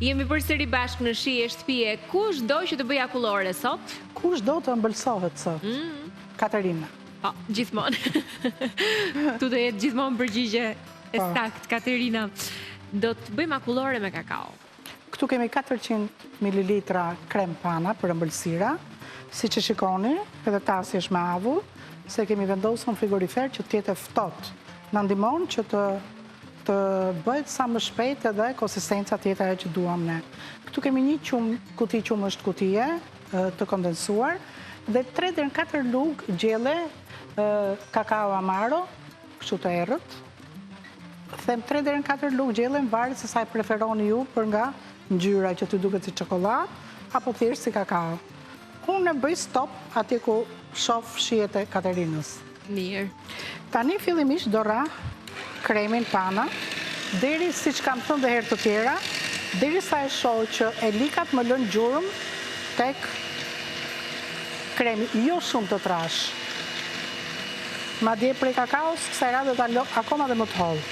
Jemi përsëri bashkë në shije shtëpie. Kush do që të bëj akullore sot? Kush do të ëmbëlsohet sot? Katerina. Po, gjithmonë. Tu do jetë gjithmonë përgjigje e sakt, Katerina. Do të bëjmë akullore me kakao. Këtu kemi 400 ml krem pana për ëmbëlsira. Si që shikoni, edhe tasi është me avull, se kemi vendosur në frigorifer që t'jetë ftohtë. Na ndihmon që të bëhet sa më shpejt edhe konsistenca tjetër ajo që duam ne. Këtu kemi një kuti qumësht kutije të kondensuar dhe 3 deri në 4 lugë gjelle kakao amaro, kështu të errët. Them 3 deri në 4 lugë gjelle në varet se sa e preferoni ju për nga ngjyra që t'ju duket si çokoladë apo thjesht si kakao. Unë e bëj stop atje ku shoh shijet e Katerinës. Mirë. Tani fillimisht do ra kremin pana, deri siç kam thënë dhe herë të tjera, derisa e shoh që e likat më lën gjurmë tek kremi, jo shumë të trash. Madje prej kakaos, kësaj radhe ta lë akoma dhe më të hollë.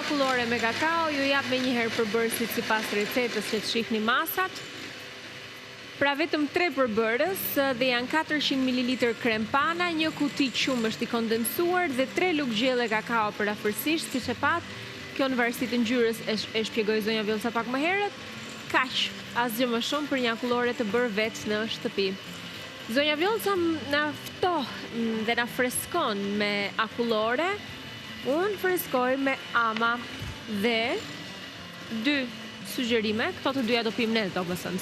Akullore me kakao, ju jap me njëherë përbërësit sipas recetës që të shihni masat. Pra vetëm 3 përbërës dhe janë 400 ml krem pana, 1 kuti qumësht i kondensuar dhe 3 lugë gjelle kakao për afërsisht, siç e pat. Kjo në varësi të ngjyrës e shpjegoi zonja Vjollca pak më herët. Kaq, asgjë më shumë për një akullore të bërë vetë në shtëpi. Zonja Vjollca na ftoh dhe na freskon me akullore. Unë freskoj me ama dhe 2 sugjerime, këto të dyja do pim ne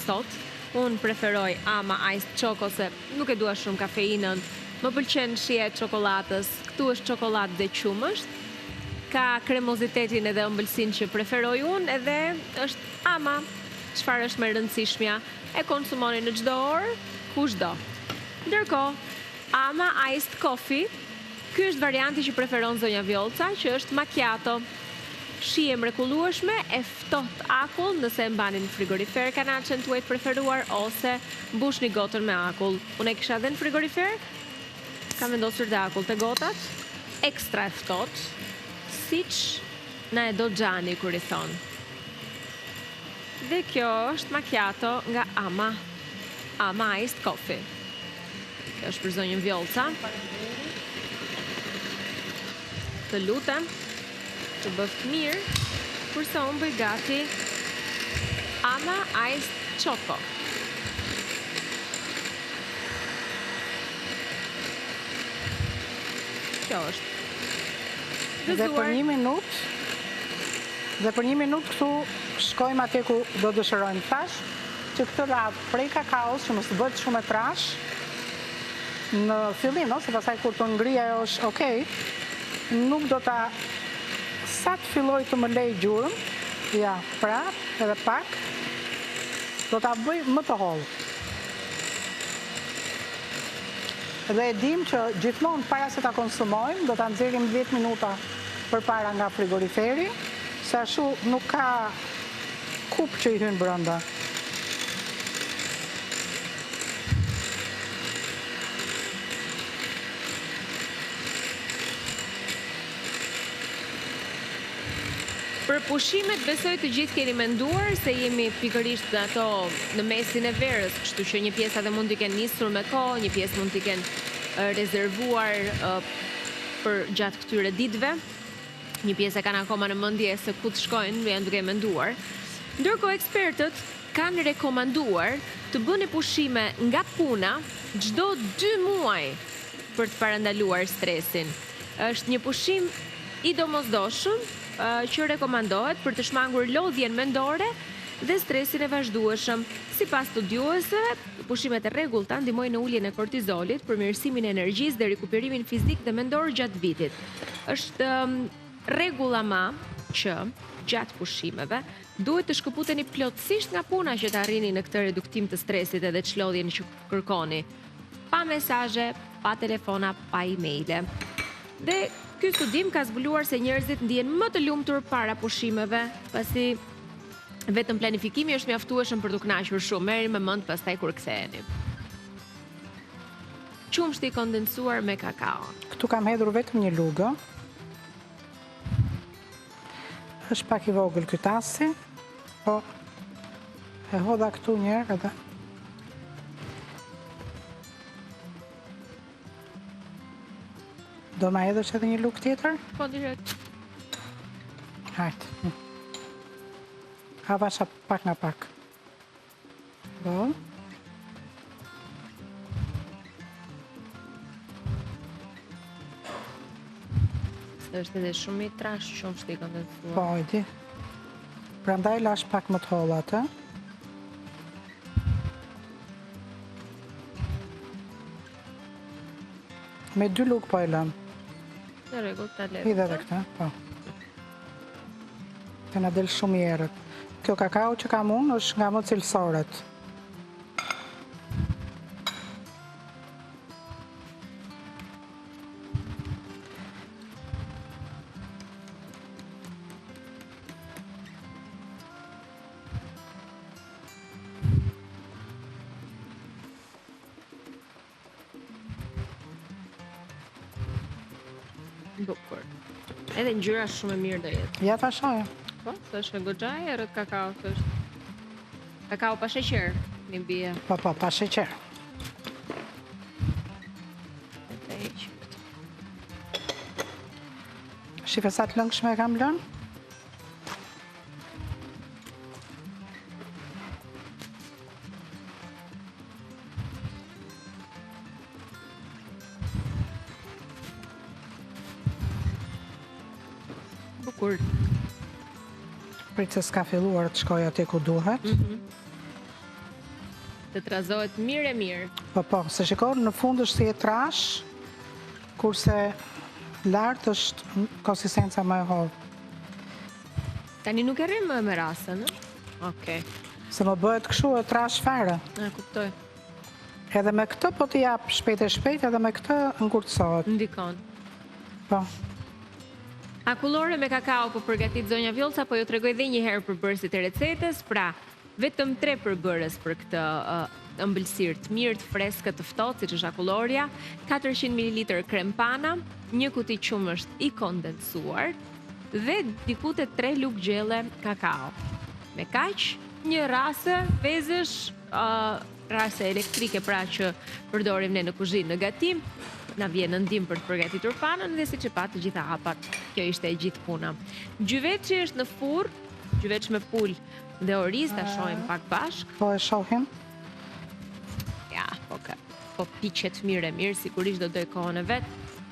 sot. Unë preferoj ama iced choco se nuk e dua shumë kafeinën. Më pëlqen shija e çokoladës. Këtu është çokoladë dhe qumësht. Ka kremozitetin edhe ëmbëlsinë që preferoj unë edhe është ama, çfarë është më e rëndësishmja. E konsumoni në çdo orë, kushdo. Ndërkohë, ama iced coffee, ky është varianti që preferon zonja Vjollca, që është macchiato. Shije mrekullueshme, e ftohtë akull, nëse e mbani në frigorifer kanaçen tuaj të preferuar, ose mbushni gotën me akull. Unë e kisha dhe në frigorifer, kam vendosur dhe akull të gotat, ekstra e ftohtë, siç na e do Xhani kur i thon. Dhe kjo është macchiato nga Ama iced coffee. Kjo është për zonjën Vjollca. Të lutem të bëft mirë, kurse unë bëj gati ama iced choco. Kjo është. Dhe për 1 minutë, këtu shkojmë atje ku do dëshirojmë thash, që këtë radhë prej kakaos që mos bëhet shumë e trash, në fillim, se pastaj kur të ngri ajo është okay, nuk do ta sa të filloj të më lej gjurëm, ja, prap, edhe pak, do ta bëj më të hollë. Dhe e dim që gjithmonë para se ta konsumojmë, do ta nxjerrim 10 minuta përpara nga frigoriferi, se ashtu nuk ka kup që i hyn brenda. Për pushimet besoj të gjithë keni menduar se jemi pikërisht ato në mesin e verës, kështu që një pjesë edhe mund t'i kenë nisur me kohë, një pjesë mund t'i kenë rezervuar për gjatë këtyre ditëve, një pjesë e kanë akoma në mendje se ku të shkojnë, janë duke menduar. Ndërkohë ekspertët kanë rekomanduar të bëni pushime nga puna çdo 2 muaj për të parandaluar stresin. Është një pushim i domosdoshëm që rekomandohet për të shmangur lodhjen mendore dhe stresin e vazhdueshëm. Sipas studiuesve, pushimet e rregullta ndihmojnë në uljen e kortizolit, përmirësimin e energjisë dhe rikuperimin fizik dhe mendor gjatë vitit. Është rregull ama që gjatë pushimeve duhet të shkëputeni plotësisht nga puna që të arrini në këtë reduktim të stresit edhe çlodhjen që kërkoni. Pa mesazhe, pa telefona, pa emaile. Dhe ky studim ka zbuluar se njerëzit ndihen më të lumtur para pushimeve, pasi vetëm planifikimi është mjaftueshëm për t'u kënaqur shumë. Merrni me mend pastaj kur ktheheni. qumshti i kondensuar me kakao. Këtu kam hedhur vetëm një lugë. Është pak i vogël ky tasti, po e hodha këtu një herë edhe do ma hedhësh edhe një lugë tjetër? Po, direkt. Hajtë. Havasha pak nga pak. Po. Se është edhe shumë i trash qumshti i kondensuar. Po, e di. Prandaj lash pak më të holla atë. Me 2 lugë po e lëm. Në rregull, ta le. Hidhe edhe këtë, po. Të na del shumë i errët. Kjo kakao që kam unë është nga më cilësorët. Bukur. Edhe ngjyra shumë e mirë do jetë. Ja ta shohim. Po, është goxha e errët kakao, është. Kakao pa sheqer, mi bie. Po, pa sheqer. Të heq. Shife sa të lëngshme e kam lënë? Bukur. Pritë se s'ka filluar të shkoj aty ku duhet. Të trazohet mirë e mirë. Po, se shikon në fund është si e trash, kurse lartë është konsistenca më e hollë. Tani nuk e rrim më me rastën, ë? Okej. Se më bëhet kështu e trash fare. E kuptoj. Edhe me këtë po t'i jap shpejt e shpejt, edhe me këtë ngurtësohet. Ndikon. Po. Akullore me kakao po përgatit zonja Vjollca, po ju tregoj edhe një herë përbërësit e recetës, pra vetëm 3 përbërës për këtë ëmbëlsirë të mirë, të freskët, të ftohtë, siç është akulloria, 400 ml krem pana, 1 kuti qumësht i kondensuar dhe diku te 3 lugë gjelle kakao. Me kaq, një rase vezësh, rase elektrike pra që përdorim ne në kuzhinë në gatim, na vjen në ndim për të përgatitur panën dhe siç e pa të gjitha hapat. Kjo ishte e gjithë puna. Gjyveçi është në furr, gjyveç me pul dhe oriz, ta shohim pak bashk. Po e shohim. Ja, po piqet mirë e mirë, sigurisht do doj kohën e vet,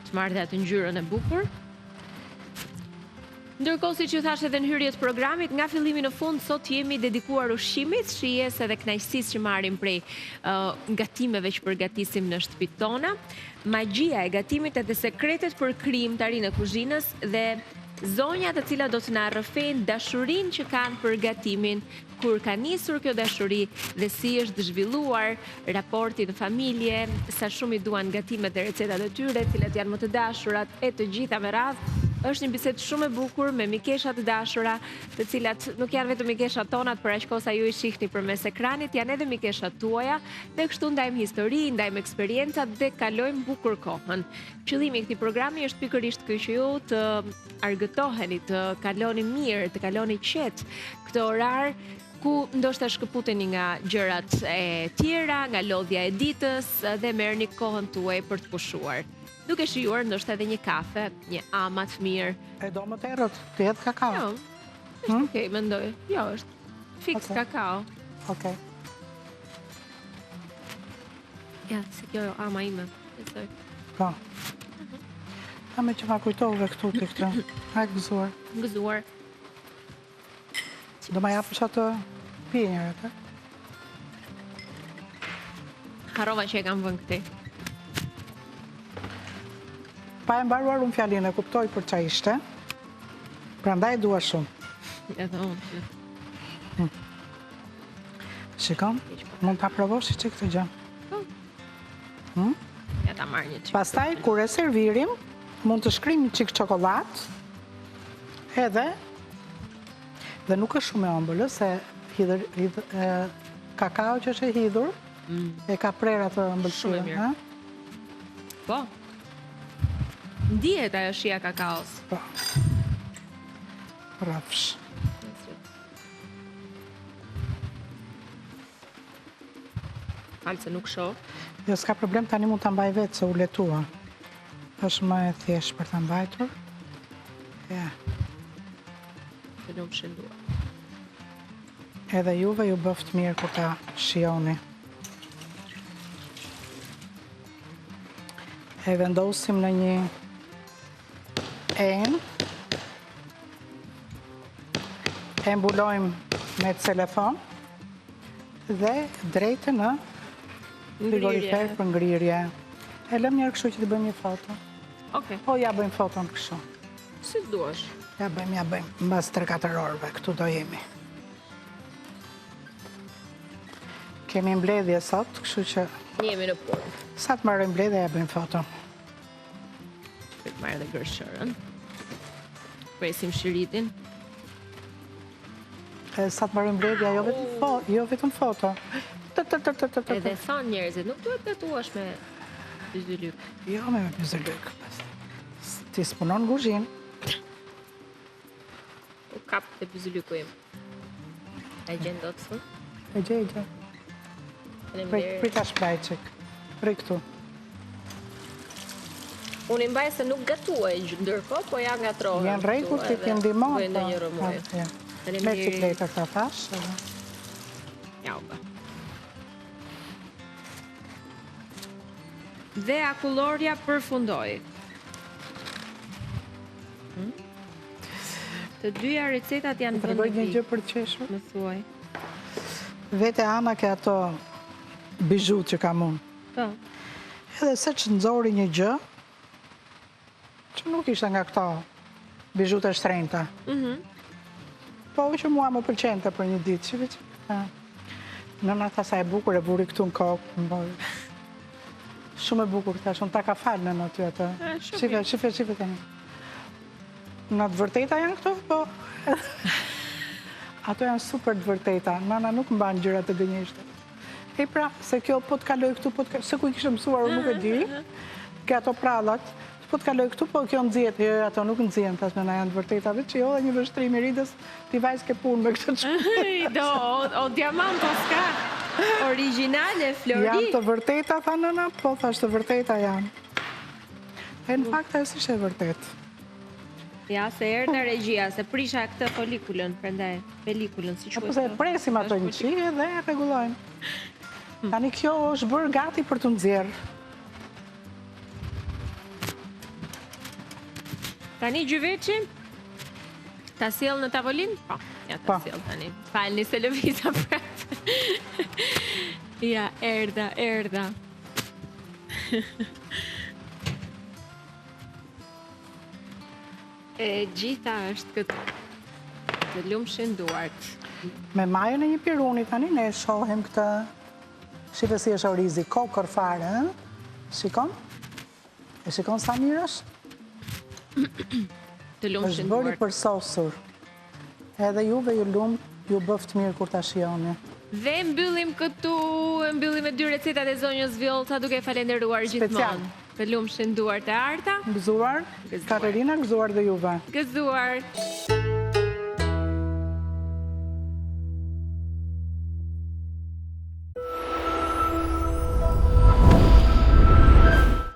të marrë atë ngjyrën e bukur. Ndërkohë, siç ju thash edhe në hyrje të programit, nga fillimi në fund sot jemi dedikuar ushqimit, shijes edhe kënaqësisë që marrim prej gatimeve që përgatisim në shtëpitë tona. Magjia e gatimit edhe sekretet për krijimtarinë e kuzhinës dhe zonjat të cilat do të na rrëfejnë dashurinë që kanë për gatimin, kur ka nisur kjo dashuri dhe si është zhvilluar raporti në familje, sa shumë i duan gatimet dhe recetat e tyre, cilat janë më të dashurat e të gjitha me radhë. Është një bisedë shumë e bukur me mikesha të dashura, të cilat nuk janë vetëm mikeshat tonat, për aq kohë sa ju i shihni përmes ekranit, janë edhe mikeshat tuaja, dhe kështu ndajmë histori, ndajmë eksperiencat dhe kalojmë bukur kohën. Qëllimi i këtij programi është pikërisht ky që ju të argëtoheni, të kaloni mirë, të kaloni qetë këtë orar ku ndoshta shkëputeni nga gjërat e tjera, nga lodhja e ditës dhe merrni kohën tuaj për të pushuar. Duke shijuar ndoshta edhe një kafe, një ama të mirë. E do më të errët, të jetë kakao. Jo, është okej, mendoj. Jo, është fiks kakao. Okej. Ja, se kjo ama ime. Besoj. Po. Ta me që ma kujtove këtu të këtë. Hajtë gëzuar. Gëzuar. Do ma japësh atë pjenjërët, e? Harova që e kam vënë këtej. Pa e mbaruar unë fjallin e kuptoj për qa ishte, prandaj dua shumë. Edhe unë. Shikon, mund të aprovosh që këtë gjë. Ja ta marrë një qikë. Pastaj, kur e servirim, mund të shkrim një qikë çokolat, edhe, dhe nuk është shumë e ëmbël, se kakao që është e hidhur, e ka prerë atë ëmbëlsirë. Shumë e mirë. Po. Ndihet ajo shija kakaos. Po. Rafsh. Falë se nuk shoh. Jo, s'ka problem, tani mund ta mbaj vetë se u letua. Është më e thjesht për ta mbajtur. Ja. Të nuk shëndua. Edhe juve ju bëft mirë kur ta shijoni. E vendosim në një enë. E mbulojmë me celefon dhe drejtë në frigorifer për ngrirje. E lëm njerë kështu që të bëjmë një foto. Okej. Po ja bëjmë foton kështu. Si duash. Ja bëjmë. Mbas 3-4 orëve, këtu do jemi. Kemi mbledhje sot, kështu që Jemi në punë. sa të marrojmë mbledhje, ja bëjmë foto. Të marrë dhe gërshërën. Presim shiritin. Sa të marrojmë mbledhje, jo vetëm foto. Edhe thonë njerëzit, nuk duhet gatuash me pyzëlyk. Jo me pyzëlyk. Ti s'punon në kuzhinë. U kap të pyzëlyku im. E gjenë do të thë? E gjej. Prita shprajqik. Prej këtu. Unë i mbaj se nuk gatuaj ndërko, po ja ngatrohem. Janë rregull që ti ndihmon. Bëjnë në një rëmuj. Me cikletër ta thash. Ja u bë. Dhe akullorja përfundoi. Të dyja recetat janë Të regoj një gjë për qeshur. Më thuaj. Vete Ana ke ato bijut që kam unë. Po. Edhe se që nëzori një gjë, që nuk ishte nga këto bijut e shtrenjta. Po që mua më pëlqente për një ditë, që veç. Nëna tha sa e bukur e buri këtu në kokë. Shumë e bukur këta, shumë ta ka falë në aty atë. Shife tani. Në të vërteta janë këto, po. Ato janë super të vërteta. Nana nuk mban gjëra të gënjeshtra. E pra, se kjo po të kaloj këtu, se ku i kishë mësuar, nuk e di, ke ato prallat, po të kaloj këtu, po kjo nëzijet, jo, ato nuk nëzijen, tas me na janë të vërteta, veç që jo dhe një vështrim i ridës, ti vajzë ke punë me këtë që. O diamant, o s'ka, originale, flori. Janë të vërteta, tha nëna, po thash të vërteta janë. E në fakt, e s'ishte vërtet. Ja, se erë në regjia, se prisha këtë folikulën, prandaj, pelikulën, si Apo se presim ato një qie dhe regulojmë. Tani kjo është bërë gati për të nxjerrë. Tani gjyveqi, ta sjell në tavolinë? Po, ja ta sjell tani. Falni se lëviza prapë. Ja, erda. E gjitha është këtë të lumshin duart. Me majën e një piruni tani ne shohim këtë. Shife si është orizi, kokër fare, shikon? E shikon sa mirë është? Të lumshin Është bëri duart. për sosur. Edhe juve ju lumë, ju bëft mirë kur ta shihoni. Dhe mbyllim këtu, mbyllim me 2 recetat e zonjës Vjollca duke falenderuar gjithmonë. Të lumshin duart e Arta. Gëzuar, Katerina, gëzuar dhe juve. Gëzuar.